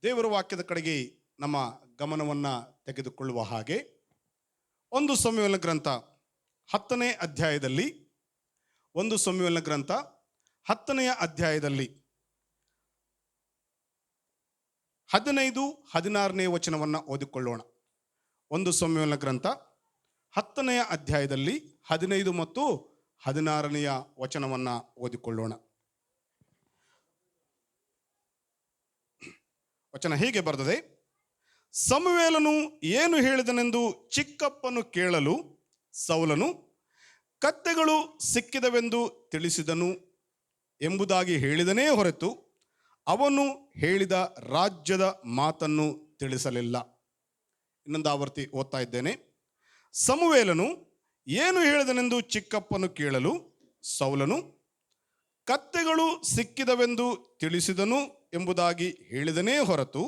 ದೇವರ ವಾಕ್ಯದ ಕಡೆಗೆ ನಮ್ಮ ಗಮನವನ್ನು ತೆಗೆದುಕೊಳ್ಳುವ ಹಾಗೆ ಒಂದು ಸಮುವೇಲನ ಗ್ರಂಥ 10ನೇ ಅಧ್ಯಾಯದಲ್ಲಿ 10ನೆಯ ಅಧ್ಯಾಯದಲ್ಲಿ 15-16ನೇ ವಚನವನ್ನು ಓದಿಕೊಳ್ಳೋಣ. 1 ಸಮುವೇಲನ ಗ್ರಂಥ 10ನೆಯ ಅಧ್ಯಾಯದಲ್ಲಿ 15 ಮತ್ತು 16ನೆಯ ವಚನವನ್ನು ಓದಿಕೊಳ್ಳೋಣ. ವಚನ ಹೀಗೆ ಬರೆದಿದೆ: ಸಮುವೇಲನು ಏನು ಹೇಳಿದನೆಂದು ಚಿಕ್ಕಪ್ಪನು ಕೇಳಲು ಸೌಲನು ಕತ್ತೆಗಳು ಸಿಕ್ಕಿದವೆಂದು ತಿಳಿಸಿದನು ಎಂಬುದಾಗಿ ಹೇಳಿದನೇ ಹೊರತು ಅವನು ಹೇಳಿದ ರಾಜ್ಯದ ಮಾತನ್ನು ತಿಳಿಸಲಿಲ್ಲ. ಇನ್ನೊಂದು ಆವರ್ತಿ ಓದ್ತಾ ಇದ್ದೇನೆ. ಸಮುವೇಲನು ಏನು ಹೇಳಿದನೆಂದು ಚಿಕ್ಕಪ್ಪನು ಕೇಳಲು ಸೌಲನು ಕತ್ತೆಗಳು ಸಿಕ್ಕಿದವೆಂದು ತಿಳಿಸಿದನು ಎಂಬುದಾಗಿ ಹೇಳಿದನೇ ಹೊರತು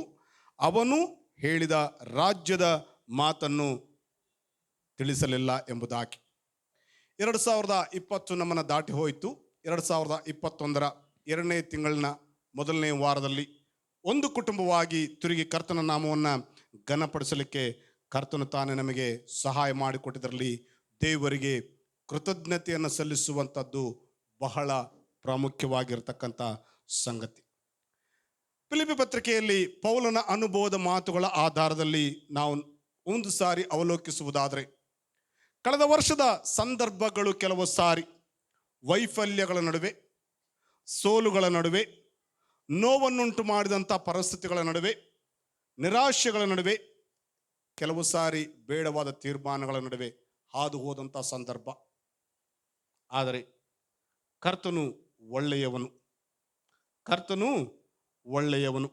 ಅವನು ಹೇಳಿದ ರಾಜ್ಯದ ಮಾತನ್ನು ತಿಳಿಸಲಿಲ್ಲ ಎಂಬುದಾಗಿ. 2020 ನಮ್ಮನ್ನು ದಾಟಿ ಹೋಯಿತು. 2021ರ 2ನೇ ತಿಂಗಳಿನ ಮೊದಲನೇ ವಾರದಲ್ಲಿ ಒಂದು ಕುಟುಂಬವಾಗಿ ತಿರುಗಿ ಕರ್ತನ ನಾಮವನ್ನು ಘನಪಡಿಸಲಿಕ್ಕೆ ಕರ್ತನು ತಾನೇ ನಮಗೆ ಸಹಾಯ ಮಾಡಿಕೊಟ್ಟಿದ್ದರಲ್ಲಿ ದೇವರಿಗೆ ಕೃತಜ್ಞತೆಯನ್ನು ಸಲ್ಲಿಸುವಂಥದ್ದು ಬಹಳ ಪ್ರಾಮುಖ್ಯವಾಗಿರ್ತಕ್ಕಂಥ ಸಂಗತಿ. ಫಿಲಿಪ್ಪಿ ಪತ್ರಿಕೆಯಲ್ಲಿ ಪೌಲನ ಅನುಭವದ ಮಾತುಗಳ ಆಧಾರದಲ್ಲಿ ನಾವು ಒಂದು ಸಾರಿ ಅವಲೋಕಿಸುವುದಾದರೆ, ಕಳೆದ ವರ್ಷದ ಸಂದರ್ಭಗಳು ಕೆಲವು ಸಾರಿ ವೈಫಲ್ಯಗಳ ನಡುವೆ, ಸೋಲುಗಳ ನಡುವೆ, ನೋವನ್ನುಂಟು ಮಾಡಿದಂಥ ಪರಿಸ್ಥಿತಿಗಳ ನಡುವೆ, ನಿರಾಶೆಗಳ ನಡುವೆ, ಕೆಲವು ಸಾರಿ ಬೇಡವಾದ ತೀರ್ಮಾನಗಳ ನಡುವೆ ಹಾದು ಹೋದಂಥ ಸಂದರ್ಭ. ಆದರೆ ಕರ್ತನು ಒಳ್ಳೆಯವನು.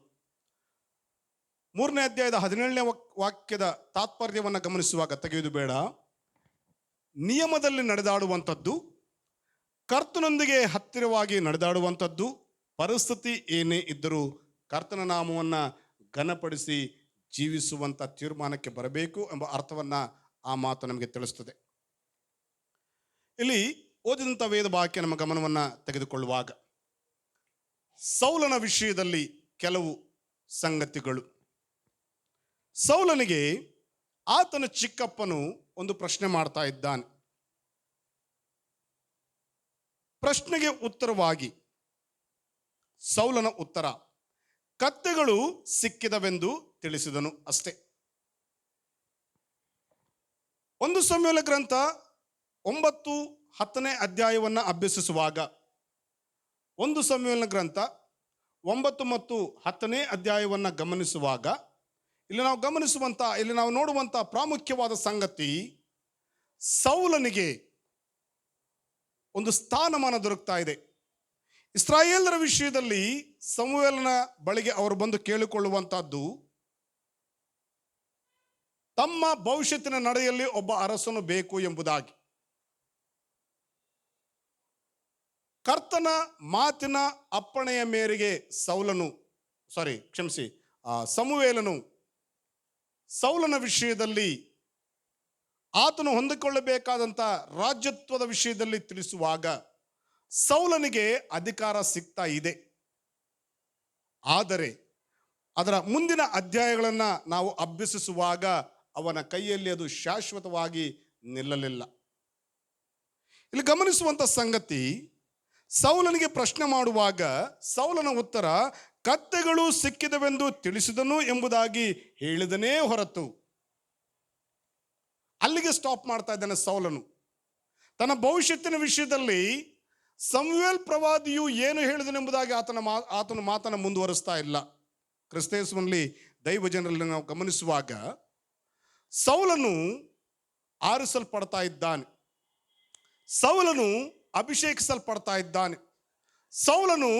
3ನೇ ಅಧ್ಯಾಯದ 17ನೇ ವಾಕ್ಯದ ತಾತ್ಪರ್ಯವನ್ನು ಗಮನಿಸುವಾಗ ತೆಗೆಯುವುದು ಬೇಡ. ನಿಯಮದಲ್ಲಿ ನಡೆದಾಡುವಂಥದ್ದು, ಕರ್ತನೊಂದಿಗೆ ಹತ್ತಿರವಾಗಿ ನಡೆದಾಡುವಂಥದ್ದು, ಪರಿಸ್ಥಿತಿ ಏನೇ ಇದ್ದರೂ ಕರ್ತನ ನಾಮವನ್ನು ಘನಪಡಿಸಿ ಜೀವಿಸುವಂಥ ತೀರ್ಮಾನಕ್ಕೆ ಬರಬೇಕು ಎಂಬ ಅರ್ಥವನ್ನು ಆ ಮಾತು ನಮಗೆ ತಿಳಿಸ್ತದೆ. ಇಲ್ಲಿ ಓದಿದಂಥ ವೇದ ವಾಕ್ಯ ನಮ್ಮ ಗಮನವನ್ನು ತೆಗೆದುಕೊಳ್ಳುವಾಗ ಸೌಲನ ವಿಷಯದಲ್ಲಿ ಕೆಲವು ಸಂಗತಿಗಳು. ಸೌಲನಿಗೆ ಆತನ ಚಿಕ್ಕಪ್ಪನು ಒಂದು ಪ್ರಶ್ನೆ ಮಾಡ್ತಾ ಇದ್ದಾನೆ. ಪ್ರಶ್ನೆಗೆ ಉತ್ತರವಾಗಿ ಸೌಲನ ಉತ್ತರ ಕತ್ತೆಗಳು ಸಿಕ್ಕಿದವೆಂದು ತಿಳಿಸಿದನು ಅಷ್ಟೇ. 1 ಸಮುವೇಲ ಗ್ರಂಥ 9-10ನೇ ಅಧ್ಯಾಯವನ್ನು ಅಭ್ಯಸಿಸುವಾಗ 1 ಸಮುವೇಲನ ಗ್ರಂಥ 9 ಮತ್ತು 10ನೇ ಅಧ್ಯಾಯವನ್ನು ಗಮನಿಸುವಾಗ ಇಲ್ಲಿ ನಾವು ನೋಡುವಂಥ ಪ್ರಾಮುಖ್ಯವಾದ ಸಂಗತಿ, ಸೌಲನಿಗೆ ಒಂದು ಸ್ಥಾನಮಾನ ದೊರಕ್ತಾ ಇದೆ. ಇಸ್ರಾಯೇಲರ ವಿಷಯದಲ್ಲಿ ಸಮುವೇಲನ ಬಳಿಗೆ ಅವರು ಬಂದು ಕೇಳಿಕೊಳ್ಳುವಂತಹದ್ದು, ತಮ್ಮ ಭವಿಷ್ಯತ್ತಿನ ನಡೆಯಲ್ಲಿ ಒಬ್ಬ ಅರಸನು ಬೇಕು ಎಂಬುದಾಗಿ. ಕರ್ತನ ಮಾತಿನ ಅಪ್ಪಣೆಯ ಮೇರೆಗೆ ಸಮುವೇಲನು ಸೌಲನ ವಿಷಯದಲ್ಲಿ ಆತನು ಹೊಂದಿಕೊಳ್ಳಬೇಕಾದಂಥ ರಾಜ್ಯತ್ವದ ವಿಷಯದಲ್ಲಿ ತಿಳಿಸುವಾಗ ಸೌಲನಿಗೆ ಅಧಿಕಾರ ಸಿಗ್ತಾ ಇದೆ. ಆದರೆ ಅದರ ಮುಂದಿನ ಅಧ್ಯಾಯಗಳನ್ನು ನಾವು ಅಭ್ಯಸಿಸುವಾಗ ಅವನ ಕೈಯಲ್ಲಿ ಅದು ಶಾಶ್ವತವಾಗಿ ನಿಲ್ಲಲಿಲ್ಲ. ಇಲ್ಲಿ ಗಮನಿಸುವಂಥ ಸಂಗತಿ, ಸೌಲನಿಗೆ ಪ್ರಶ್ನೆ ಮಾಡುವಾಗ ಸೌಲನ ಉತ್ತರ ಕತ್ತೆಗಳು ಸಿಕ್ಕಿದವೆಂದು ತಿಳಿಸಿದನು ಎಂಬುದಾಗಿ ಹೇಳಿದನೇ ಹೊರತು, ಅಲ್ಲಿಗೆ ಸ್ಟಾಪ್ ಮಾಡ್ತಾ ಇದ್ದಾನೆ ಸೌಲನು. ತನ್ನ ಭವಿಷ್ಯತ್ತಿನ ವಿಷಯದಲ್ಲಿ ಸಮುವೇಲ್ ಪ್ರವಾದಿಯು ಏನು ಹೇಳಿದನೆಂಬುದಾಗಿ ಆತನ ಮಾತನ್ನು ಮುಂದುವರಿಸ್ತಾ ಇಲ್ಲ. ಕ್ರಿಸ್ತೇಸುವಿನಲ್ಲಿ ದೈವ ಜನರಲ್ಲಿ ನಾವು ಗಮನಿಸುವಾಗ ಸೌಲನು ಆರಿಸಲ್ಪಡ್ತಾ ಇದ್ದಾನೆ, ಸೌಲನು ಅಭಿಷೇಕಿಸಲ್ಪಡ್ತಾ ಇದ್ದಾನೆ, ಸೌಲನು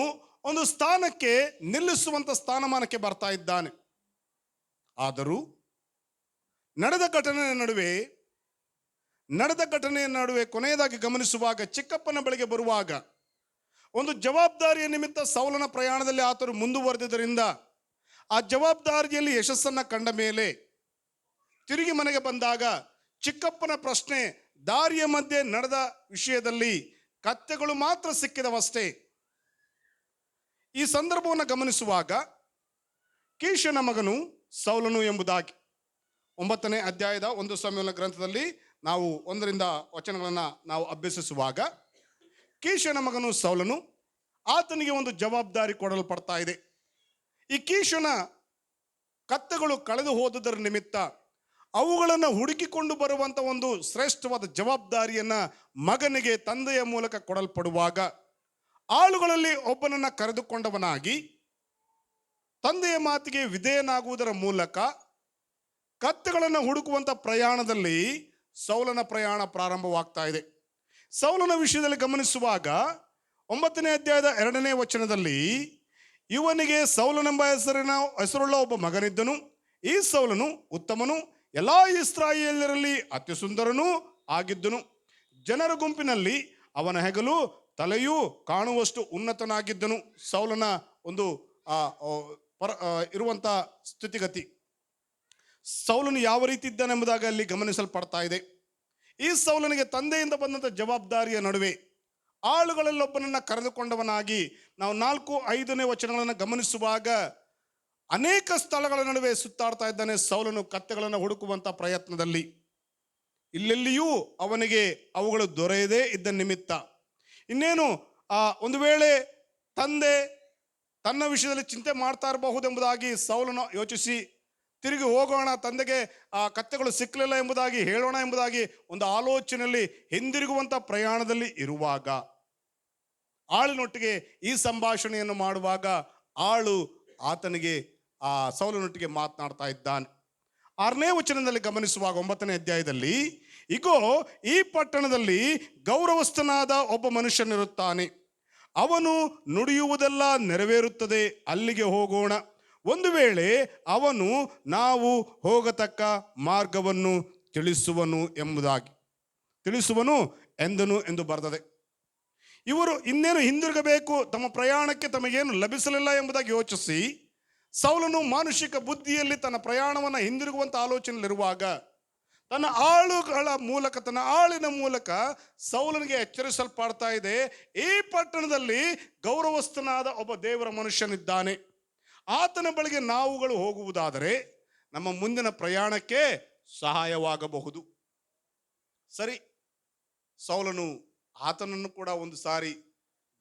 ಒಂದು ಸ್ಥಾನಕ್ಕೆ ನಿಲ್ಲಿಸುವಂಥ ಸ್ಥಾನಮಾನಕ್ಕೆ ಬರ್ತಾ ಇದ್ದಾನೆ. ಆದರೂ ನಡೆದ ಘಟನೆಯ ನಡುವೆ ಕೊನೆಯದಾಗಿ ಗಮನಿಸುವಾಗ ಚಿಕ್ಕಪ್ಪನ ಬಳಿಗೆ ಬರುವಾಗ ಒಂದು ಜವಾಬ್ದಾರಿಯ ನಿಮಿತ್ತ ಸೌಲನ ಪ್ರಯಾಣದಲ್ಲಿ ಆತನು ಮುಂದುವರೆದಿದ್ದರಿಂದ ಆ ಜವಾಬ್ದಾರಿಯಲ್ಲಿ ಯಶಸ್ಸನ್ನು ಕಂಡ ಮೇಲೆ ತಿರುಗಿ ಮನೆಗೆ ಬಂದಾಗ ಚಿಕ್ಕಪ್ಪನ ಪ್ರಶ್ನೆ, ದಾರಿಯ ಮಧ್ಯೆ ನಡೆದ ವಿಷಯದಲ್ಲಿ ಕತ್ತೆಗಳು ಮಾತ್ರ ಸಿಕ್ಕಿದವಷ್ಟೇ. ಈ ಸಂದರ್ಭವನ್ನು ಗಮನಿಸುವಾಗ ಕೀಷನ ಮಗನು ಸೌಲನು ಎಂಬುದಾಗಿ 9ನೇ ಅಧ್ಯಾಯದ 1 ಸಮುವೇಲನ ಗ್ರಂಥದಲ್ಲಿ ನಾವು 1ರಿಂದ ವಚನಗಳನ್ನು ನಾವು ಅಭ್ಯಸಿಸುವಾಗ, ಕೀಷನ ಮಗನು ಸೌಲನು, ಆತನಿಗೆ ಒಂದು ಜವಾಬ್ದಾರಿ ಕೊಡಲ್ಪಡ್ತಾ ಇದೆ. ಈ ಕೀಷನ ಕತ್ತೆಗಳು ಕಳೆದು ಹೋದುದರ ನಿಮಿತ್ತ ಅವುಗಳನ್ನು ಹುಡುಕಿಕೊಂಡು ಬರುವಂಥ ಒಂದು ಶ್ರೇಷ್ಠವಾದ ಜವಾಬ್ದಾರಿಯನ್ನು ಮಗನಿಗೆ ತಂದೆಯ ಮೂಲಕ ಕೊಡಲ್ಪಡುವಾಗ, ಆಳುಗಳಲ್ಲಿ ಒಬ್ಬನನ್ನು ಕರೆದುಕೊಂಡವನಾಗಿ ತಂದೆಯ ಮಾತಿಗೆ ವಿಧೇಯನಾಗುವುದರ ಮೂಲಕ ಕತ್ತೆಗಳನ್ನು ಹುಡುಕುವಂಥ ಪ್ರಯಾಣದಲ್ಲಿ ಸೌಲನ ಪ್ರಯಾಣ ಪ್ರಾರಂಭವಾಗ್ತಾ ಇದೆ. ಸೌಲನ ವಿಷಯದಲ್ಲಿ ಗಮನಿಸುವಾಗ 9ನೇ ಅಧ್ಯಾಯದ 2ನೇ ವಚನದಲ್ಲಿ, ಇವನಿಗೆ ಸೌಲನೆಂಬ ಹೆಸರುಳ್ಳ ಒಬ್ಬ ಮಗನಿದ್ದನು. ಈ ಸೌಲನು ಉತ್ತಮನು, ಎಲ್ಲ ಇಸ್ರಾಯೇಲ್ಯರಲ್ಲಿ ಅತ್ಯಸುಂದರನೂ ಆಗಿದ್ದನು. ಜನರ ಗುಂಪಿನಲ್ಲಿ ಅವನ ಹೆಗಲು ತಲೆಯೂ ಕಾಣುವಷ್ಟು ಉನ್ನತನಾಗಿದ್ದನು. ಸೌಲನ ಒಂದು ಇರುವಂಥ ಸ್ಥಿತಿಗತಿ, ಸೌಲನು ಯಾವ ರೀತಿ ಇದ್ದಾನೆಂಬುದಾಗಿ ಅಲ್ಲಿ ಗಮನಿಸಲ್ಪಡ್ತಾ ಇದೆ. ಈ ಸೌಲನಿಗೆ ತಂದೆಯಿಂದ ಬಂದಂಥ ಜವಾಬ್ದಾರಿಯ ನಡುವೆ ಆಳುಗಳಲ್ಲೊಬ್ಬನನ್ನು ಕರೆದುಕೊಂಡವನಾಗಿ ನಾವು 4-5ನೇ ವಚನಗಳನ್ನು ಗಮನಿಸುವಾಗ ಅನೇಕ ಸ್ಥಳಗಳ ನಡುವೆ ಸುತ್ತಾಡ್ತಾ ಇದ್ದಾನೆ ಸೌಲನು ಕತ್ತೆಗಳನ್ನು ಹುಡುಕುವಂಥ ಪ್ರಯತ್ನದಲ್ಲಿ. ಇಲ್ಲೆಲ್ಲಿಯೂ ಅವನಿಗೆ ಅವುಗಳು ದೊರೆಯದೇ ಇದ್ದ ನಿಮಿತ್ತ ಇನ್ನೇನು ಒಂದು ವೇಳೆ ತಂದೆ ತನ್ನ ವಿಷಯದಲ್ಲಿ ಚಿಂತೆ ಮಾಡ್ತಾ ಇರಬಹುದೆಂಬುದಾಗಿ ಸೌಲನು ಯೋಚಿಸಿ, ತಿರುಗಿ ಹೋಗೋಣ, ತಂದೆಗೆ ಕತ್ತೆಗಳು ಸಿಕ್ಕಲಿಲ್ಲ ಎಂಬುದಾಗಿ ಹೇಳೋಣ ಎಂಬುದಾಗಿ ಒಂದು ಆಲೋಚನೆಯಲ್ಲಿ ಹಿಂದಿರುಗುವಂಥ ಪ್ರಯಾಣದಲ್ಲಿ ಇರುವಾಗ, ಆಳಿನೊಟ್ಟಿಗೆ ಈ ಸಂಭಾಷಣೆಯನ್ನು ಮಾಡುವಾಗ ಆಳು ಆತನಿಗೆ ಸೌಲನೊಟ್ಟಿಗೆ ಮಾತನಾಡ್ತಾ ಇದ್ದಾನೆ. 6ನೇ ವಚನದಲ್ಲಿ ಗಮನಿಸುವಾಗ 9ನೇ ಅಧ್ಯಾಯದಲ್ಲಿ, ಇಗೋ, ಈ ಪಟ್ಟಣದಲ್ಲಿ ಗೌರವಸ್ಥನಾದ ಒಬ್ಬ ಮನುಷ್ಯನಿರುತ್ತಾನೆ, ಅವನು ನುಡಿಯುವುದೆಲ್ಲ ನೆರವೇರುತ್ತದೆ, ಅಲ್ಲಿಗೆ ಹೋಗೋಣ. ಒಂದು ವೇಳೆ ಅವನು ನಾವು ಹೋಗತಕ್ಕ ಮಾರ್ಗವನ್ನು ತಿಳಿಸುವನು ಎಂದನು ಎಂದು ಬರೆದದೆ. ಇವರು ಇನ್ನೇನು ಹಿಂದಿರುಗಬೇಕು, ತಮ್ಮ ಪ್ರಯಾಣಕ್ಕೆ ತಮಗೇನು ಲಭಿಸಲಿಲ್ಲ ಎಂಬುದಾಗಿ ಯೋಚಿಸಿ ಸೌಲನು ಮಾನುಷಿಕ ಬುದ್ಧಿಯಲ್ಲಿ ತನ್ನ ಪ್ರಯಾಣವನ್ನು ಹಿಂದಿರುಗುವಂಥ ಆಲೋಚನೆಯಲ್ಲಿರುವಾಗ ತನ್ನ ಆಳುಗಳ ಮೂಲಕ, ತನ್ನ ಆಳಿನ ಮೂಲಕ ಸೌಲನಿಗೆ ಎಚ್ಚರಿಸಲ್ಪಡ್ತಾ ಇದೆ, ಈ ಪಟ್ಟಣದಲ್ಲಿ ಗೌರವಸ್ಥನಾದ ಒಬ್ಬ ದೇವರ ಮನುಷ್ಯನಿದ್ದಾನೆ, ಆತನ ಬಳಿಗೆ ನಾವುಗಳು ಹೋಗುವುದಾದರೆ ನಮ್ಮ ಮುಂದಿನ ಪ್ರಯಾಣಕ್ಕೆ ಸಹಾಯವಾಗಬಹುದು. ಸರಿ, ಸೌಲನು ಆತನನ್ನು ಕೂಡ ಒಂದು ಸಾರಿ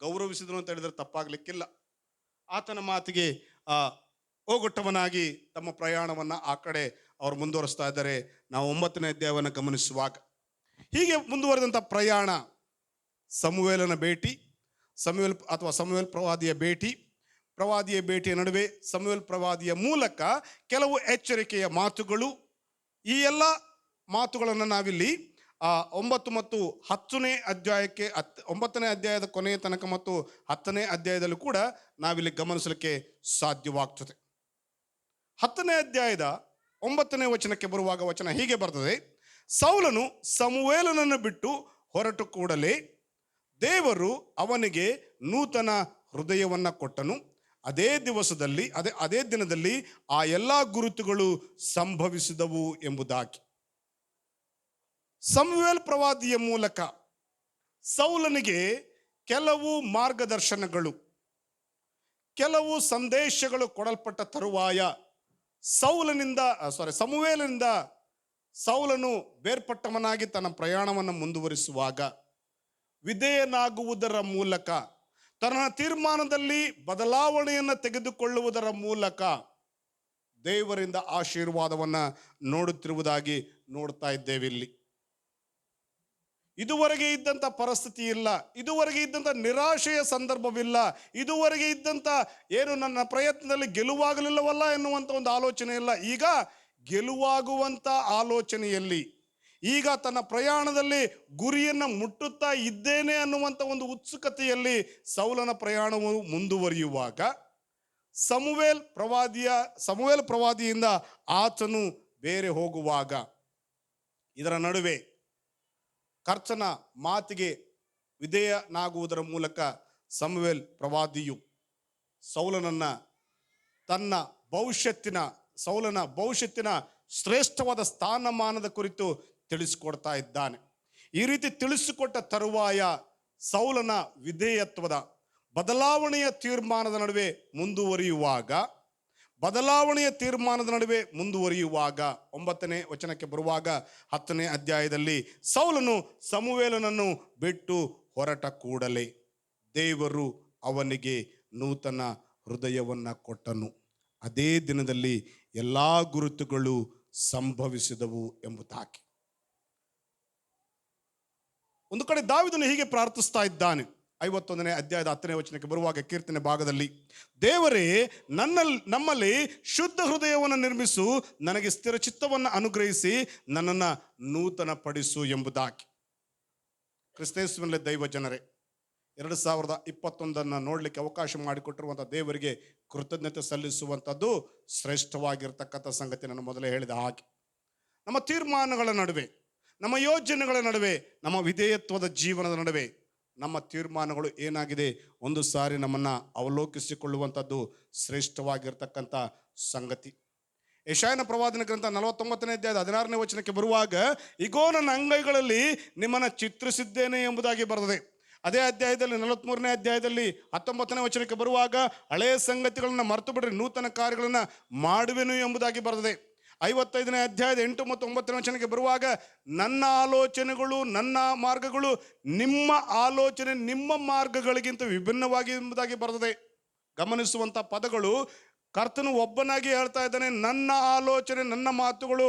ಗೌರವಿಸಿದನು ಅಂತ ಹೇಳಿದ್ರೆ ತಪ್ಪಾಗಲಿಕ್ಕಿಲ್ಲ. ಆತನ ಮಾತಿಗೆ ಹೋಗೊಟ್ಟವನಾಗಿ ತಮ್ಮ ಪ್ರಯಾಣವನ್ನು ಆ ಕಡೆ ಅವರು ಮುಂದುವರಿಸ್ತಾ ಇದ್ದಾರೆ. ನಾವು 9ನೇ ಅಧ್ಯಾಯವನ್ನು ಗಮನಿಸುವಾಗ ಹೀಗೆ ಮುಂದುವರೆದಂಥ ಪ್ರಯಾಣ, ಸಮುವೇಲನ ಭೇಟಿ, ಸಮುವೇಲ್ ಪ್ರವಾದಿಯ ಭೇಟಿಯ ನಡುವೆ ಸಮುವೇಲ್ ಪ್ರವಾದಿಯ ಮೂಲಕ ಕೆಲವು ಎಚ್ಚರಿಕೆಯ ಮಾತುಗಳು. ಈ ಎಲ್ಲ ಮಾತುಗಳನ್ನು ನಾವಿಲ್ಲಿ 9 ಮತ್ತು 10ನೇ ಅಧ್ಯಾಯಕ್ಕೆ 9ನೇ ಅಧ್ಯಾಯದ ಕೊನೆಯ ತನಕ ಮತ್ತು 10ನೇ ಅಧ್ಯಾಯದಲ್ಲೂ ಕೂಡ ನಾವಿಲ್ಲಿ ಗಮನಿಸಲಿಕ್ಕೆ ಸಾಧ್ಯವಾಗ್ತದೆ. 10ನೇ ಅಧ್ಯಾಯದ 9ನೇ ವಚನಕ್ಕೆ ಬರುವಾಗ ವಚನ ಹೀಗೆ ಬರ್ತದೆ, ಸೌಲನು ಸಮುವೇಲನನ್ನು ಬಿಟ್ಟು ಹೊರಟು ಕೂಡಲೇ ದೇವರು ಅವನಿಗೆ ನೂತನ ಹೃದಯವನ್ನು ಕೊಟ್ಟನು. ಅದೇ ದಿನದಲ್ಲಿ ಆ ಎಲ್ಲ ಗುರುತುಗಳು ಸಂಭವಿಸಿದವು ಎಂಬುದಾಗಿ. ಸಮುವೇಲ್ ಪ್ರವಾದಿಯ ಮೂಲಕ ಸೌಲನಿಗೆ ಕೆಲವು ಮಾರ್ಗದರ್ಶನಗಳು, ಕೆಲವು ಸಂದೇಶಗಳು ಕೊಡಲ್ಪಟ್ಟ ತರುವಾಯ ಸಮುವೇಲನಿಂದ ಸೌಲನು ಬೇರ್ಪಟ್ಟವನಾಗಿ ತನ್ನ ಪ್ರಯಾಣವನ್ನು ಮುಂದುವರಿಸುವಾಗ ವಿಧೇಯನಾಗುವುದರ ಮೂಲಕ, ತನ್ನ ತೀರ್ಮಾನದಲ್ಲಿ ಬದಲಾವಣೆಯನ್ನು ತೆಗೆದುಕೊಳ್ಳುವುದರ ಮೂಲಕ ದೇವರಿಂದ ಆಶೀರ್ವಾದವನ್ನು ನೋಡುತ್ತಿರುವುದಾಗಿ ನೋಡ್ತಾ ಇದ್ದೇವೆ. ಇಲ್ಲಿ ಇದುವರೆಗೆ ಇದ್ದಂಥ ಪರಿಸ್ಥಿತಿ ಇಲ್ಲ, ಇದುವರೆಗೆ ಇದ್ದಂಥ ನಿರಾಶೆಯ ಸಂದರ್ಭವಿಲ್ಲ, ಇದುವರೆಗೆ ಇದ್ದಂಥ ಏನು ನನ್ನ ಪ್ರಯತ್ನದಲ್ಲಿ ಗೆಲುವಾಗಲಿಲ್ಲವಲ್ಲ ಎನ್ನುವಂಥ ಒಂದು ಆಲೋಚನೆ ಇಲ್ಲ. ಈಗ ಗೆಲುವಾಗುವಂಥ ಆಲೋಚನೆಯಲ್ಲಿ, ಈಗ ತನ್ನ ಪ್ರಯಾಣದಲ್ಲಿ ಗುರಿಯನ್ನು ಮುಟ್ಟುತ್ತಾ ಇದ್ದೇನೆ ಅನ್ನುವಂಥ ಒಂದು ಉತ್ಸುಕತೆಯಲ್ಲಿ ಸೌಲನ ಪ್ರಯಾಣವು ಮುಂದುವರಿಯುವಾಗ ಸಮುವೇಲ್ ಪ್ರವಾದಿಯಿಂದ ಆತನು ಬೇರೆ ಹೋಗುವಾಗ, ಇದರ ನಡುವೆ ಕರ್ತನ ಮಾತಿಗೆ ವಿಧೇಯನಾಗುವುದರ ಮೂಲಕ ಸಮುವೇಲ್ ಪ್ರವಾದಿಯು ಸೌಲನ ಭವಿಷ್ಯತ್ತಿನ ಶ್ರೇಷ್ಠವಾದ ಸ್ಥಾನಮಾನದ ಕುರಿತು ತಿಳಿಸಿಕೊಡ್ತಾ ಇದ್ದಾನೆ. ಈ ರೀತಿ ತಿಳಿಸಿಕೊಟ್ಟ ತರುವಾಯ ಸೌಲನ ವಿಧೇಯತ್ವದ ಬದಲಾವಣೆಯ ತೀರ್ಮಾನದ ನಡುವೆ ಮುಂದುವರಿಯುವಾಗ ಬದಲಾವಣೆಯ ತೀರ್ಮಾನದ ನಡುವೆ ಮುಂದುವರಿಯುವಾಗ 9ನೇ ವಚನಕ್ಕೆ ಬರುವಾಗ 10ನೇ ಅಧ್ಯಾಯದಲ್ಲಿ ಸೌಲನು ಸಮುವೇಲನನ್ನು ಬಿಟ್ಟು ಹೊರಟ ಕೂಡಲೇ ದೇವರು ಅವನಿಗೆ ನೂತನ ಹೃದಯವನ್ನು ಕೊಟ್ಟನು. ಅದೇ ದಿನದಲ್ಲಿ ಎಲ್ಲ ಗುರುತುಗಳು ಸಂಭವಿಸಿದವು ಎಂಬುದಾಗಿ. ಒಂದು ಕಡೆ ದಾವೀದನು ಹೀಗೆ ಪ್ರಾರ್ಥಿಸ್ತಾ ಇದ್ದಾನೆ. 51ನೇ ಅಧ್ಯಾಯದ 10ನೇ ವಚನಕ್ಕೆ ಬರುವಾಗ ಕೀರ್ತನೆ ಭಾಗದಲ್ಲಿ, ದೇವರೇ ನಮ್ಮಲ್ಲಿ ಶುದ್ಧ ಹೃದಯವನ್ನು ನಿರ್ಮಿಸು, ನನಗೆ ಸ್ಥಿರ ಚಿತ್ತವನ್ನು ಅನುಗ್ರಹಿಸಿ ನನ್ನನ್ನು ನೂತನ ಪಡಿಸು ಎಂಬುದಾಗಿ. ಕ್ರಿಸ್ತೇಸುವಿನಲ್ಲಿ ದೈವ ಜನರೇ, 2021 ನೋಡಲಿಕ್ಕೆ ಅವಕಾಶ ಮಾಡಿಕೊಟ್ಟಿರುವಂಥ ದೇವರಿಗೆ ಕೃತಜ್ಞತೆ ಸಲ್ಲಿಸುವಂಥದ್ದು ಶ್ರೇಷ್ಠವಾಗಿರ್ತಕ್ಕಂಥ ಸಂಗತಿ. ನಾನು ಮೊದಲೇ ಹೇಳಿದ ಹಾಗೆ ನಮ್ಮ ತೀರ್ಮಾನಗಳ ನಡುವೆ, ನಮ್ಮ ಯೋಜನೆಗಳ ನಡುವೆ, ನಮ್ಮ ವಿಧೇಯತ್ವದ ಜೀವನದ ನಡುವೆ ನಮ್ಮ ತೀರ್ಮಾನಗಳು ಏನಾಗಿದೆ ಒಂದು ಸಾರಿ ನಮ್ಮನ್ನು ಅವಲೋಕಿಸಿಕೊಳ್ಳುವಂಥದ್ದು ಶ್ರೇಷ್ಠವಾಗಿರ್ತಕ್ಕಂಥ ಸಂಗತಿ. ಯೆಶಾಯನ ಪ್ರವಾದನ ಗ್ರಂಥ 49ನೇ ಅಧ್ಯಾಯದ 16ನೇ ವಚನಕ್ಕೆ ಬರುವಾಗ, ಇಗೋ ನನ್ನ ಅಂಗೈಗಳಲ್ಲಿ ನಿಮ್ಮನ್ನು ಚಿತ್ರಿಸಿದ್ದೇನೆ ಎಂಬುದಾಗಿ ಬರೆದಿದೆ. ಅದೇ ಅಧ್ಯಾಯದಲ್ಲಿ 43ನೇ ಅಧ್ಯಾಯದಲ್ಲಿ 19ನೇ ವಚನಕ್ಕೆ ಬರುವಾಗ, ಹಳೆಯ ಸಂಗತಿಗಳನ್ನು ಮರೆತು ಬಿಡ್ರಿ, ನೂತನ ಕಾರ್ಯಗಳನ್ನು ಮಾಡುವೆನು ಎಂಬುದಾಗಿ ಬರೆದಿದೆ. 55ನೇ ಅಧ್ಯಾಯದ 8 ಮತ್ತು 9ನೇ ವಚನಕ್ಕೆ ಬರುವಾಗ, ನನ್ನ ಆಲೋಚನೆಗಳು ನನ್ನ ಮಾರ್ಗಗಳು ನಿಮ್ಮ ಆಲೋಚನೆ ನಿಮ್ಮ ಮಾರ್ಗಗಳಿಗಿಂತ ವಿಭಿನ್ನವಾಗಿ ಎಂಬುದಾಗಿ ಬರೆದಿದೆ. ಗಮನಿಸುವಂಥ ಪದಗಳು, ಕರ್ತನು ಒಬ್ಬನಾಗಿ ಹೇಳ್ತಾ ಇದ್ದಾನೆ, ನನ್ನ ಆಲೋಚನೆ ನನ್ನ ಮಾತುಗಳು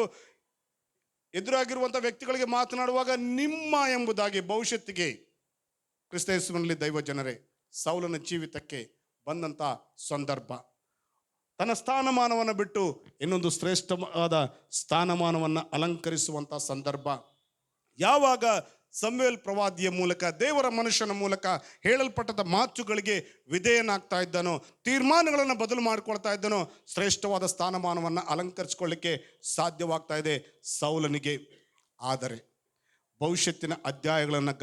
ಎದುರಾಗಿರುವಂಥ ವ್ಯಕ್ತಿಗಳಿಗೆ ಮಾತನಾಡುವಾಗ ನಿಮ್ಮ ಎಂಬುದಾಗಿ ಭವಿಷ್ಯತ್ತಿಗೆ. ಕ್ರಿಸ್ತೇಸುವಿನಲ್ಲಿ ದೈವ ಜನರೇ, ಸೌಲನ ಜೀವಿತಕ್ಕೆ ಬಂದಂಥ ಸಂದರ್ಭ, ತನ್ನ ಸ್ಥಾನಮಾನವನ್ನು ಬಿಟ್ಟು ಇನ್ನೊಂದು ಶ್ರೇಷ್ಠವಾದ ಸ್ಥಾನಮಾನವನ್ನು ಅಲಂಕರಿಸುವಂಥ ಸಂದರ್ಭ. ಯಾವಾಗ ಸಮುವೇಲ್ ಪ್ರವಾದಿಯ ಮೂಲಕ, ದೇವರ ಮನುಷ್ಯನ ಮೂಲಕ ಹೇಳಲ್ಪಟ್ಟದ ಮಾತುಗಳಿಗೆ ವಿಧೇಯನಾಗ್ತಾ ಇದ್ದಾನೋ, ತೀರ್ಮಾನಗಳನ್ನು ಬದಲು ಮಾಡಿಕೊಳ್ತಾ ಇದ್ದಾನೋ, ಶ್ರೇಷ್ಠವಾದ ಸ್ಥಾನಮಾನವನ್ನು ಅಲಂಕರಿಸಿಕೊಳ್ಳಿಕ್ಕೆ ಸಾಧ್ಯವಾಗ್ತಾ ಇದೆ ಸೌಲನಿಗೆ. ಆದರೆ ಭವಿಷ್ಯತ್ತಿನ ಅಧ್ಯಾಯಗಳನ್ನು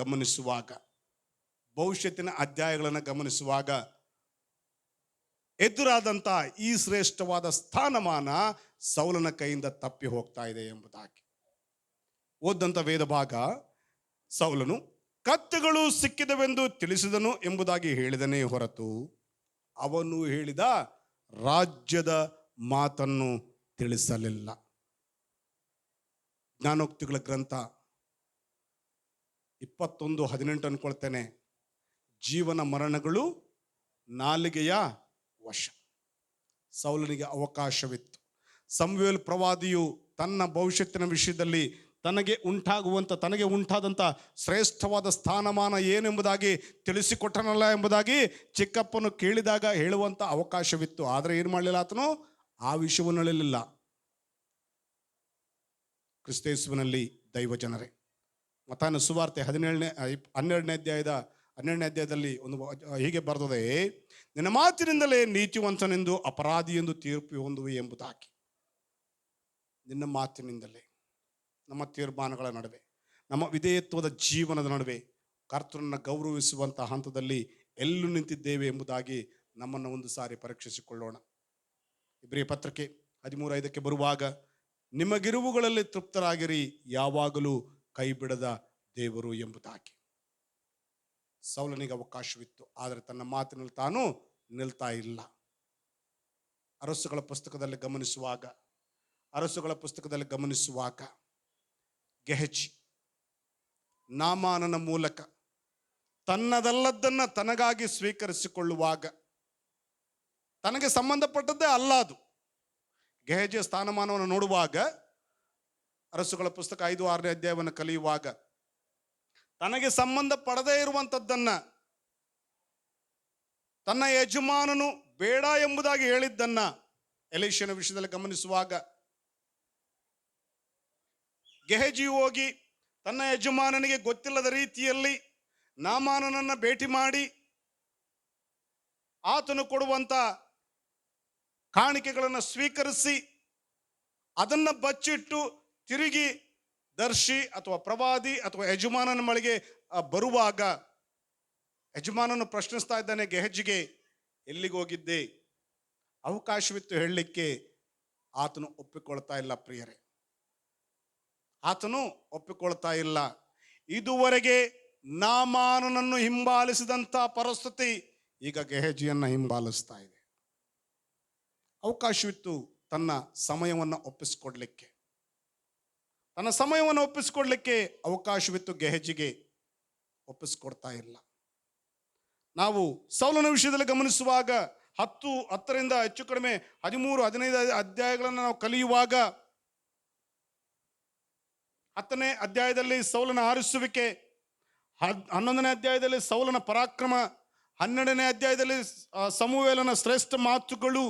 ಗಮನಿಸುವಾಗ ಎದುರಾದಂಥ ಈ ಶ್ರೇಷ್ಠವಾದ ಸ್ಥಾನಮಾನ ಸೌಲನ ಕೈಯಿಂದ ತಪ್ಪಿ ಹೋಗ್ತಾ ಇದೆ ಎಂಬುದಾಗಿ ಓದಂಥ ವೇದ ಭಾಗ, ಸೌಲನು ಕತ್ತೆಗಳು ಸಿಕ್ಕಿದವೆಂದು ತಿಳಿಸಿದನು ಎಂಬುದಾಗಿ ಹೇಳಿದನೇ ಹೊರತು ಅವನು ಹೇಳಿದ ರಾಜ್ಯದ ಮಾತನ್ನು ತಿಳಿಸಲಿಲ್ಲ. ಜ್ಞಾನೋಕ್ತಿಗಳ ಗ್ರಂಥ 21:18 ಅನ್ಕೊಳ್ತೇನೆ, ಜೀವನ ಮರಣಗಳು ನಾಲಿಗೆಯ ವಶ. ಸೌಲನಿಗೆ ಅವಕಾಶವಿತ್ತು. ಸಮುವೇಲ್ ಪ್ರವಾದಿಯು ತನ್ನ ಭವಿಷ್ಯತ್ತಿನ ವಿಷಯದಲ್ಲಿ ತನಗೆ ಉಂಟಾದಂಥ ಶ್ರೇಷ್ಠವಾದ ಸ್ಥಾನಮಾನ ಏನೆಂಬುದಾಗಿ ತಿಳಿಸಿಕೊಟ್ಟನಲ್ಲ ಎಂಬುದಾಗಿ ಚಿಕ್ಕಪ್ಪನು ಕೇಳಿದಾಗ ಹೇಳುವಂಥ ಅವಕಾಶವಿತ್ತು. ಆದರೆ ಏನು ಮಾಡಲಿಲ್ಲ ಆತನು? ಆ ವಿಷಯವನ್ನು ಹೇಳಲಿಲ್ಲ. ಕ್ರಿಸ್ತೇಸುವಿನಲ್ಲಿ ದೈವ ಜನರೇ, ಮತ್ತಾಯನ ಸುವಾರ್ತೆ 12ನೇ ಅಧ್ಯಾಯದಲ್ಲಿ ಒಂದು ಹೀಗೆ ಬರ್ತದೆ, ನಿನ್ನ ಮಾತಿನಿಂದಲೇ ನೀತಿವಂತನೆಂದು ಅಪರಾಧಿ ಎಂದು ತೀರ್ಪು ಹೊಂದುವೆ ಎಂಬುದಾಗಿ. ನಿನ್ನ ಮಾತಿನಿಂದಲೇ ನಮ್ಮ ತೀರ್ಮಾನಗಳ ನಡುವೆ, ನಮ್ಮ ವಿಧೇಯತ್ವದ ಜೀವನದ ನಡುವೆ ಕರ್ತನನ್ನು ಗೌರವಿಸುವಂಥ ಹಂತದಲ್ಲಿ ಎಲ್ಲೂ ನಿಂತಿದ್ದೇವೆ ಎಂಬುದಾಗಿ ನಮ್ಮನ್ನು ಒಂದು ಸಾರಿ ಪರೀಕ್ಷಿಸಿಕೊಳ್ಳೋಣ. ಇಬ್ರಿಯ ಪತ್ರಿಕೆ 13:5 ಬರುವಾಗ, ನಿಮಗಿರುವುಗಳಲ್ಲಿ ತೃಪ್ತರಾಗಿರಿ, ಯಾವಾಗಲೂ ಕೈ ಬಿಡದ ದೇವರು ಎಂಬುದಾಗಿ. ಸೌಲನಿಗೆ ಅವಕಾಶವಿತ್ತು, ಆದರೆ ತನ್ನ ಮಾತಿನಲ್ಲಿ ತಾನು ನಿಲ್ತಾ ಇಲ್ಲ. ಅರಸುಗಳ ಪುಸ್ತಕದಲ್ಲಿ ಗಮನಿಸುವಾಗ ಗೆಹಜಿ ನಾಮಾನನ ಮೂಲಕ ತನ್ನದಲ್ಲದ್ದನ್ನು ತನಗಾಗಿ ಸ್ವೀಕರಿಸಿಕೊಳ್ಳುವಾಗ, ತನಗೆ ಸಂಬಂಧಪಟ್ಟದ್ದೇ ಅಲ್ಲ ಅದು. ಗೆಹಜಿಯ ಸ್ಥಾನಮಾನವನ್ನು ನೋಡುವಾಗ, ಅರಸುಗಳ ಪುಸ್ತಕ 5-6ನೇ ಅಧ್ಯಾಯವನ್ನು ಕಲಿಯುವಾಗ, ತನಗೆ ಸಂಬಂಧ ಪಡದೇ ಇರುವಂಥದ್ದನ್ನು, ತನ್ನ ಯಜಮಾನನು ಬೇಡ ಎಂಬುದಾಗಿ ಹೇಳಿದ್ದನ್ನು ಎಲೀಷನ ವಿಷಯದಲ್ಲಿ ಗಮನಿಸುವಾಗ, ಗೆಹಜಿ ಹೋಗಿ ತನ್ನ ಯಜಮಾನನಿಗೆ ಗೊತ್ತಿಲ್ಲದ ರೀತಿಯಲ್ಲಿ ನಾಮಾನನನ್ನು ಭೇಟಿ ಮಾಡಿ ಆತನು ಕೊಡುವಂಥ ಕಾಣಿಕೆಗಳನ್ನು ಸ್ವೀಕರಿಸಿ ಅದನ್ನು ಬಚ್ಚಿಟ್ಟು ತಿರುಗಿ ದರ್ಶಿ ಅಥವಾ ಪ್ರವಾದಿ ಅಥವಾ ಯಜಮಾನನ ಬಳಿಗೆ ಬರುವಾಗ ಯಜಮಾನನು ಪ್ರಶ್ನಿಸ್ತಾ ಇದ್ದಾನೆ ಗೆಹಜಿಗೆ, ಎಲ್ಲಿಗೋಗಿದ್ದೆ? ಅವಕಾಶವಿತ್ತು ಹೇಳಲಿಕ್ಕೆ, ಆತನು ಒಪ್ಪಿಕೊಳ್ತಾ ಇಲ್ಲ. ಪ್ರಿಯರೇ, ಆತನು ಒಪ್ಪಿಕೊಳ್ತಾ ಇಲ್ಲ. ಇದುವರೆಗೆ ನಾಮಾನನನ್ನು ಹಿಂಬಾಲಿಸಿದಂಥ ಪರಿಸ್ಥಿತಿ ಈಗ ಗೆಹಜಿಯನ್ನು ಹಿಂಬಾಲಿಸ್ತಾ ಇದೆ. ಅವಕಾಶವಿತ್ತು ತನ್ನ ಸಮಯವನ್ನು ಒಪ್ಪಿಸಿಕೊಡ್ಲಿಕ್ಕೆ ಅವಕಾಶವಿತ್ತು. ಗೆಹಜಿಗೆ ಒಪ್ಪಿಸಿಕೊಡ್ತಾ ಇಲ್ಲ. ನಾವು ಸೌಲನ ವಿಷಯದಲ್ಲಿ ಗಮನಿಸುವಾಗ 10ರಿಂದ ಹೆಚ್ಚು ಕಡಿಮೆ 13-15 ಅಧ್ಯಾಯಗಳನ್ನು ನಾವು ಕಲಿಯುವಾಗ 10ನೇ ಅಧ್ಯಾಯದಲ್ಲಿ ಸೌಲನ ಆರಿಸುವಿಕೆ, 11ನೇ ಅಧ್ಯಾಯದಲ್ಲಿ ಸೌಲನ ಪರಾಕ್ರಮ, 12ನೇ ಅಧ್ಯಾಯದಲ್ಲಿ ಸಮುವೇಲನ ಶ್ರೇಷ್ಠ ಮಾತುಗಳು,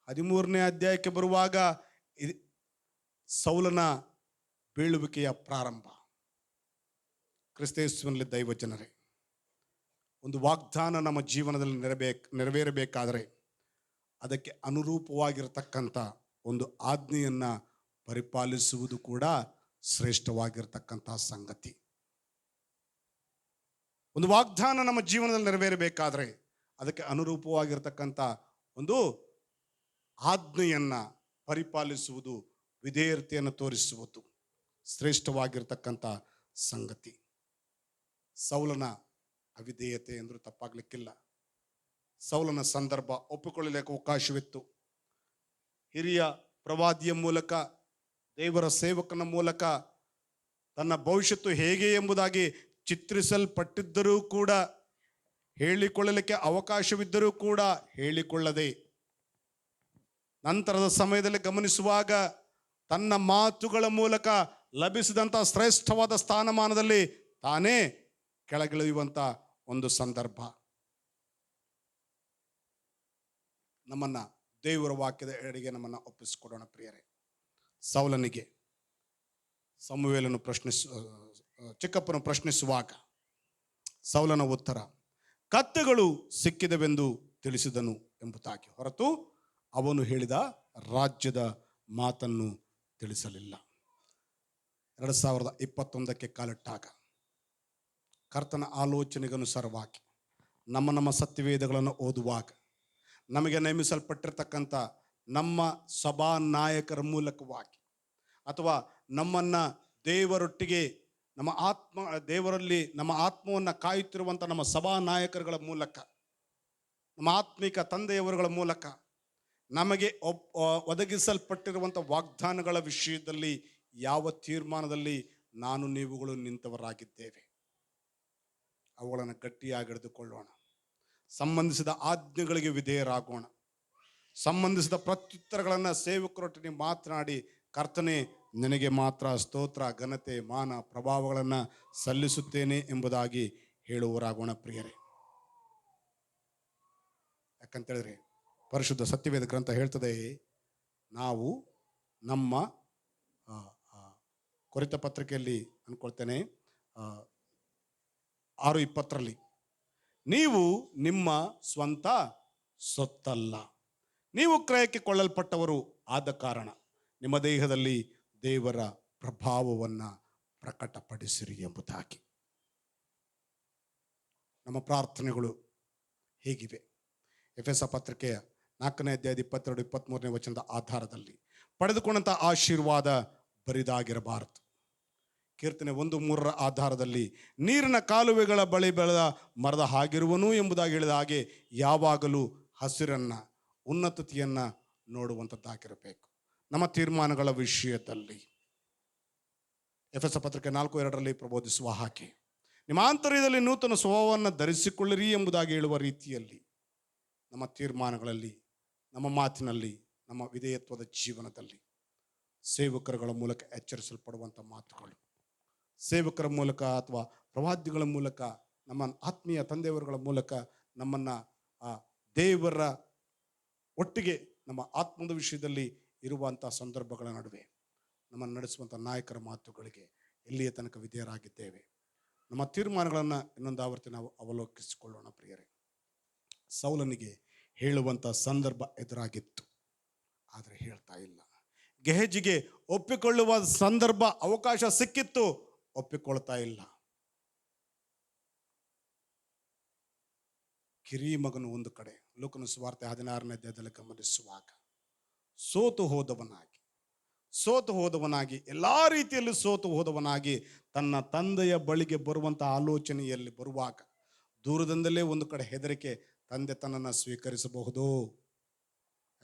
13ನೇ ಅಧ್ಯಾಯಕ್ಕೆ ಬರುವಾಗ ಸೌಲನ ಬೀಳುವಿಕೆಯ ಪ್ರಾರಂಭ. ಕ್ರಿಸ್ತೇಸುವಿನಲ್ಲಿ ದೈವ ಜನರೇ, ಒಂದು ವಾಗ್ದಾನ ನಮ್ಮ ಜೀವನದಲ್ಲಿ ನೆರವೇರಬೇಕಾದರೆ ಅದಕ್ಕೆ ಅನುರೂಪವಾಗಿರತಕ್ಕಂಥ ಒಂದು ಆಜ್ಞೆಯನ್ನು ಪರಿಪಾಲಿಸುವುದು ಕೂಡ ಶ್ರೇಷ್ಠವಾಗಿರ್ತಕ್ಕಂಥ ಸಂಗತಿ. ಒಂದು ವಾಗ್ದಾನ ನಮ್ಮ ಜೀವನದಲ್ಲಿ ನೆರವೇರಬೇಕಾದರೆ ಅದಕ್ಕೆ ಅನುರೂಪವಾಗಿರ್ತಕ್ಕಂಥ ಒಂದು ಆಜ್ಞೆಯನ್ನು ಪರಿಪಾಲಿಸುವುದು, ವಿಧೇಯತೆಯನ್ನು ತೋರಿಸುವುದು ಶ್ರೇಷ್ಠವಾಗಿರ್ತಕ್ಕಂಥ ಸಂಗತಿ. ಸೌಲನ ಅವಿಧೇಯತೆ ಎಂದರೂ ತಪ್ಪಾಗಲಿಕ್ಕಿಲ್ಲ. ಸೌಲನ ಸಂದರ್ಭ ಒಪ್ಪಿಕೊಳ್ಳಲಿಕ್ಕೆ ಅವಕಾಶವಿತ್ತು. ಹಿರಿಯ ಪ್ರವಾದಿಯ ಮೂಲಕ, ದೇವರ ಸೇವಕನ ಮೂಲಕ ತನ್ನ ಭವಿಷ್ಯತ್ತು ಹೇಗೆ ಎಂಬುದಾಗಿ ಚಿತ್ರಿಸಲ್ಪಟ್ಟಿದ್ದರೂ ಕೂಡ, ಹೇಳಿಕೊಳ್ಳಲಿಕ್ಕೆ ಅವಕಾಶವಿದ್ದರೂ ಕೂಡ ಹೇಳಿಕೊಳ್ಳದೆ, ನಂತರದ ಸಮಯದಲ್ಲಿ ಗಮನಿಸುವಾಗ ತನ್ನ ಮಾತುಗಳ ಮೂಲಕ ಲಭಿಸಿದಂಥ ಶ್ರೇಷ್ಠವಾದ ಸ್ಥಾನಮಾನದಲ್ಲಿ ತಾನೇ ಕೆಳಗಿಳಿಯುವಂಥ ಒಂದು ಸಂದರ್ಭ. ನಮ್ಮನ್ನ ದೇವರ ವಾಕ್ಯದ ಎಡೆಗೆ ನಮ್ಮನ್ನು ಒಪ್ಪಿಸಿಕೊಡೋಣ ಪ್ರಿಯರೇ. ಸೌಲನಿಗೆ ಸಮುವೇಲನು ಚಿಕ್ಕಪ್ಪನು ಪ್ರಶ್ನಿಸುವಾಗ ಸೌಲನ ಉತ್ತರ, ಕತ್ತೆಗಳು ಸಿಕ್ಕಿದವೆಂದು ತಿಳಿಸಿದನು ಎಂಬುದಾಗಿ ಹೊರತು ಅವನು ಹೇಳಿದ ರಾಜ್ಯದ ಮಾತನ್ನು ತಿಳಿಸಲಿಲ್ಲ. 2021ಕ್ಕೆ ಕಾಲಿಟ್ಟಾಗ ಕರ್ತನ ಆಲೋಚನೆಗನುಸಾರವಾಗಿ ನಮ್ಮ ಸತ್ಯವೇದಗಳನ್ನು ಓದುವಾಗ ನಮಗೆ ನೇಮಿಸಲ್ಪಟ್ಟಿರ್ತಕ್ಕಂಥ ನಮ್ಮ ಸಭಾ ನಾಯಕರ ಮೂಲಕವಾಗಿ, ಅಥವಾ ನಮ್ಮನ್ನು ದೇವರೊಟ್ಟಿಗೆ ದೇವರಲ್ಲಿ ನಮ್ಮ ಆತ್ಮವನ್ನು ಕಾಯುತ್ತಿರುವಂಥ ನಮ್ಮ ಸಭಾ ನಾಯಕರುಗಳ ಮೂಲಕ, ನಮ್ಮ ಆತ್ಮಿಕ ತಂದೆಯವರುಗಳ ಮೂಲಕ ನಮಗೆ ಒದಗಿಸಲ್ಪಟ್ಟಿರುವಂಥ ವಾಗ್ದಾನಗಳ ವಿಷಯದಲ್ಲಿ ಯಾವ ತೀರ್ಮಾನದಲ್ಲಿ ನಾನು ನೀವುಗಳು ನಿಂತವರಾಗಿದ್ದೇವೆ, ಅವುಗಳನ್ನು ಗಟ್ಟಿಯಾಗಿ ಹಿಡಿದುಕೊಳ್ಳೋಣ. ಸಂಬಂಧಿಸಿದ ಆಜ್ಞೆಗಳಿಗೆ ವಿಧೇಯರಾಗೋಣ. ಸಂಬಂಧಿಸಿದ ಪ್ರತ್ಯುತ್ತರಗಳನ್ನು ಸೇವಕರೊಟ್ಟಿಗೆ ಮಾತನಾಡಿ, ಕರ್ತನೆ ನಿನಗೆ ಮಾತ್ರ ಸ್ತೋತ್ರ, ಘನತೆ, ಮಾನ, ಪ್ರಭಾವಗಳನ್ನು ಸಲ್ಲಿಸುತ್ತೇನೆ ಎಂಬುದಾಗಿ ಹೇಳುವರಾಗೋಣ ಪ್ರಿಯರೇ. ಯಾಕಂತೇಳಿದ್ರೆ ಪರಿಶುದ್ಧ ಸತ್ಯವೇದ ಗ್ರಂಥ ಹೇಳ್ತದೆ, ನಾವು ನಮ್ಮ ಕೊರಿತ ಪತ್ರಿಕೆಯಲ್ಲಿ ಅನ್ಕೊಳ್ತೇನೆ 6:20 ನೀವು ನಿಮ್ಮ ಸ್ವಂತ ಸೊತ್ತಲ್ಲ, ನೀವು ಕ್ರಯಕ್ಕೆ ಕೊಳ್ಳಲ್ಪಟ್ಟವರು ಆದ ಕಾರಣ ನಿಮ್ಮ ದೇಹದಲ್ಲಿ ದೇವರ ಪ್ರಭಾವವನ್ನು ಪ್ರಕಟಪಡಿಸಿರಿ ಎಂಬುದಾಗಿ. ನಮ್ಮ ಪ್ರಾರ್ಥನೆಗಳು ಹೇಗಿವೆ? ಎಫೆಸ ಪತ್ರಿಕೆಯ 4ನೇ ಅಧ್ಯಾಯದ 22-23ನೇ ವಚನದ ಆಧಾರದಲ್ಲಿ ಪಡೆದುಕೊಂಡಂಥ ಆಶೀರ್ವಾದ ಬರಿದಾಗಿರಬಾರದು. ಕೀರ್ತನೆ 1:3 ಆಧಾರದಲ್ಲಿ ನೀರಿನ ಕಾಲುವೆಗಳ ಬಳಿ ಬೆಳೆದ ಮರದ ಹಾಗಿರುವನು ಎಂಬುದಾಗಿ ಹೇಳಿದ ಹಾಗೆ ಯಾವಾಗಲೂ ಹಸಿರನ್ನು, ಉನ್ನತತೆಯನ್ನು ನೋಡುವಂಥದ್ದಾಗಿರಬೇಕು. ನಮ್ಮ ತೀರ್ಮಾನಗಳ ವಿಷಯದಲ್ಲಿ ಎಫೆಸ ಪತ್ರಿಕೆ 4:2 ಪ್ರಬೋಧಿಸುವ ಹಾಗೆ ನಿಮ್ಮ ಆಂತರ್ಯದಲ್ಲಿ ನೂತನ ಸ್ವಭಾವವನ್ನು ಧರಿಸಿಕೊಳ್ಳಿರಿ ಎಂಬುದಾಗಿ ಹೇಳುವ ರೀತಿಯಲ್ಲಿ ನಮ್ಮ ತೀರ್ಮಾನಗಳಲ್ಲಿ, ನಮ್ಮ ಮಾತಿನಲ್ಲಿ, ನಮ್ಮ ವಿಧೇಯತ್ವದ ಜೀವನದಲ್ಲಿ ಸೇವಕರುಗಳ ಮೂಲಕ ಎಚ್ಚರಿಸಲ್ಪಡುವಂಥ ಮಾತುಗಳು, ಸೇವಕರ ಮೂಲಕ ಅಥವಾ ಪ್ರವಾದಿಗಳ ಮೂಲಕ, ನಮ್ಮ ಆತ್ಮೀಯ ತಂದೆಯವರುಗಳ ಮೂಲಕ ನಮ್ಮನ್ನು ದೇವರ ಒಟ್ಟಿಗೆ ನಮ್ಮ ಆತ್ಮದ ವಿಷಯದಲ್ಲಿ ಇರುವಂಥ ಸಂದರ್ಭಗಳ ನಡುವೆ ನಮ್ಮನ್ನು ನಡೆಸುವಂಥ ನಾಯಕರ ಮಾತುಗಳಿಗೆ ಎಲ್ಲಿಯ ತನಕ ವಿಧೇಯರಾಗಿದ್ದೇವೆ? ನಮ್ಮ ತೀರ್ಮಾನಗಳನ್ನು ಇನ್ನೊಂದು ಆವರ್ತಿ ನಾವು ಅವಲೋಕಿಸಿಕೊಳ್ಳೋಣ ಪ್ರಿಯರೇ. ಸೌಲನಿಗೆ ಹೇಳುವಂಥ ಸಂದರ್ಭ ಎದುರಾಗಿತ್ತು, ಆದರೆ ಹೇಳ್ತಾ ಇಲ್ಲ. ಗೆಹಜಿಗೆ ಒಪ್ಪಿಕೊಳ್ಳುವ ಸಂದರ್ಭ, ಅವಕಾಶ ಸಿಕ್ಕಿತ್ತು, ಒಪ್ಪಿಕೊಳ್ತಾ ಇಲ್ಲ. ಕಿರಿ ಮಗನು ಒಂದು ಕಡೆ ಲೂಕನ ಸುವಾರ್ತೆ 16ನೇ ಅಧ್ಯಾಯದಲ್ಲಿ ಗಮನಿಸುವಾಗ ಸೋತು ಹೋದವನಾಗಿ ಎಲ್ಲ ರೀತಿಯಲ್ಲಿ ಸೋತು ಹೋದವನಾಗಿ ತನ್ನ ತಂದೆಯ ಬಳಿಗೆ ಬರುವಂಥ ಆಲೋಚನೆಯಲ್ಲಿ ಬರುವಾಗ ದೂರದಿಂದಲೇ ಒಂದು ಕಡೆ ಹೆದರಿಕೆ, ತಂದೆ ತನ್ನನ್ನು ಸ್ವೀಕರಿಸಬಹುದು.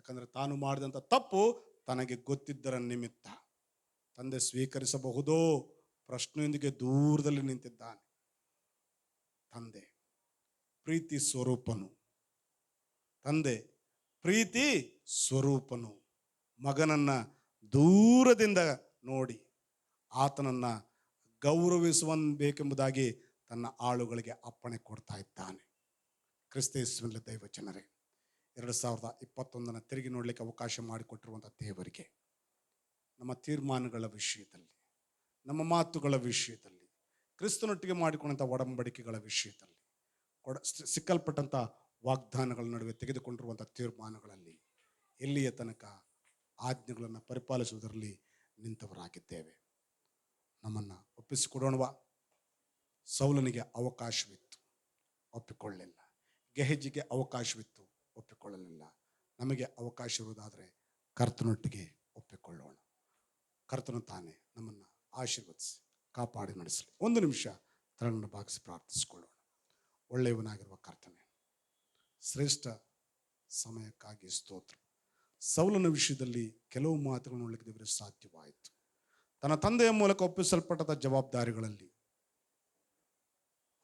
ಯಾಕಂದರೆ ತಾನು ಮಾಡಿದಂಥ ತಪ್ಪು ತನಗೆ ಗೊತ್ತಿದ್ದರ ನಿಮಿತ್ತ. ತಂದೆ ಸ್ವೀಕರಿಸಬಹುದೋ ಪ್ರಶ್ನೆಯೊಂದಿಗೆ ದೂರದಲ್ಲಿ ನಿಂತಿದ್ದಾನೆ. ತಂದೆ ಪ್ರೀತಿ ಸ್ವರೂಪನು, ತಂದೆ ಪ್ರೀತಿ ಸ್ವರೂಪನು ಮಗನನ್ನ ದೂರದಿಂದ ನೋಡಿ ಆತನನ್ನ ಗೌರವಿಸಬೇಕೆಂಬುದಾಗಿ ತನ್ನ ಆಳುಗಳಿಗೆ ಅಪ್ಪಣೆ ಕೊಡ್ತಾ ಇದ್ದಾನೆ. ಕ್ರಿಸ್ತೇಸುವಿನಲ್ಲಿ ದೈವ ಜನರೇ, 2021 ತಿರುಗಿ ನೋಡಲಿಕ್ಕೆ ಅವಕಾಶ ಮಾಡಿಕೊಟ್ಟಿರುವಂಥ ದೇವರಿಗೆ ನಮ್ಮ ತೀರ್ಮಾನಗಳ ವಿಷಯದಲ್ಲಿ, ನಮ್ಮ ಮಾತುಗಳ ವಿಷಯದಲ್ಲಿ, ಕ್ರಿಸ್ತನೊಟ್ಟಿಗೆ ಮಾಡಿಕೊಂಡಂಥ ಒಡಂಬಡಿಕೆಗಳ ವಿಷಯದಲ್ಲಿ, ಸಿಕ್ಕಲ್ಪಟ್ಟಂಥ ವಾಗ್ದಾನಗಳ ನಡುವೆ ತೆಗೆದುಕೊಂಡಿರುವಂಥ ತೀರ್ಮಾನಗಳಲ್ಲಿ ಎಲ್ಲಿಯ ತನಕ ಆಜ್ಞೆಗಳನ್ನು ಪರಿಪಾಲಿಸುವುದರಲ್ಲಿ ನಿಂತವರಾಗಿದ್ದೇವೆ. ನಮ್ಮನ್ನು ಒಪ್ಪಿಸಿಕೊಡೋಣವಾ? ಸೌಲನಿಗೆ ಅವಕಾಶವಿತ್ತು, ಒಪ್ಪಿಕೊಳ್ಳಲಿಲ್ಲ. ಗೆಹಜಿಗೆ ಅವಕಾಶವಿತ್ತು, ಒಪ್ಪಿಕೊಳ್ಳಲಿಲ್ಲ. ನಮಗೆ ಅವಕಾಶ ಇರುವುದಾದರೆ ಕರ್ತನೊಟ್ಟಿಗೆ ಒಪ್ಪಿಕೊಳ್ಳೋಣ. ಕರ್ತನು ತಾನೇ ನಮ್ಮನ್ನು ಆಶೀರ್ವದಿಸಿ ಕಾಪಾಡಿ ನಡೆಸಲಿ. ಒಂದು ನಿಮಿಷ ತಲೆಯನ್ನು ಭಾಗಿಸಿ ಪ್ರಾರ್ಥಿಸಿಕೊಳ್ಳೋಣ. ಒಳ್ಳೆಯವನಾಗಿರುವ ಕರ್ತನೆ, ಶ್ರೇಷ್ಠ ಸಮಯಕ್ಕಾಗಿ ಸ್ತೋತ್ರ. ಸೌಲನ ವಿಷಯದಲ್ಲಿ ಕೆಲವು ಮಾತುಗಳನ್ನು ನೋಡಲಿಕ್ಕೆ ದೇವರಿಗೆ ಸಾಧ್ಯವಾಯಿತು. ತನ್ನ ತಂದೆಯ ಮೂಲಕ ಒಪ್ಪಿಸಲ್ಪಟ್ಟ ಜವಾಬ್ದಾರಿಗಳಲ್ಲಿ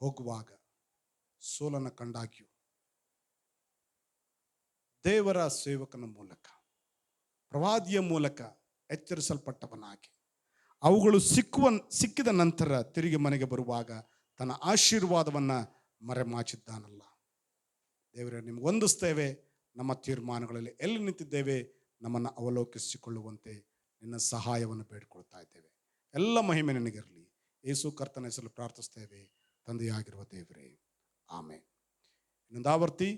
ಹೋಗುವಾಗ ಸೋಲನ್ನು ಕಂಡಾಗ್ಯೂ ದೇವರ ಸೇವಕನ ಮೂಲಕ, ಪ್ರವಾದಿಯ ಮೂಲಕ ಎಚ್ಚರಿಸಲ್ಪಟ್ಟವನಾಗಿ ಅವುಗಳು ಸಿಕ್ಕಿದ ನಂತರ ತಿರುಗಿ ಮನೆಗೆ ಬರುವಾಗ ತನ್ನ ಆಶೀರ್ವಾದವನ್ನು ಮರೆಮಾಚಿದ್ದಾನಲ್ಲ. ದೇವರೇ, ನಿಮ್ಗೆ ವಂದಿಸ್ತೇವೆ. ನಮ್ಮ ತೀರ್ಮಾನಗಳಲ್ಲಿ ಎಲ್ಲಿ ನಿಂತಿದ್ದೇವೆ ನಮ್ಮನ್ನು ಅವಲೋಕಿಸಿಕೊಳ್ಳುವಂತೆ ನಿನ್ನ ಸಹಾಯವನ್ನು ಬೇಡಿಕೊಳ್ತಾ ಇದ್ದೇವೆ. ಎಲ್ಲ ಮಹಿಮೆ ನಿನಗಿರಲಿ. ಯೇಸು ಕರ್ತನ ಹೆಸರಲ್ಲಿ ಪ್ರಾರ್ಥಿಸ್ತೇವೆ ತಂದೆಯಾಗಿರುವ ದೇವರೇ, ಆಮೆನ್. ಇನ್ನೊಂದು ಆವರ್ತಿ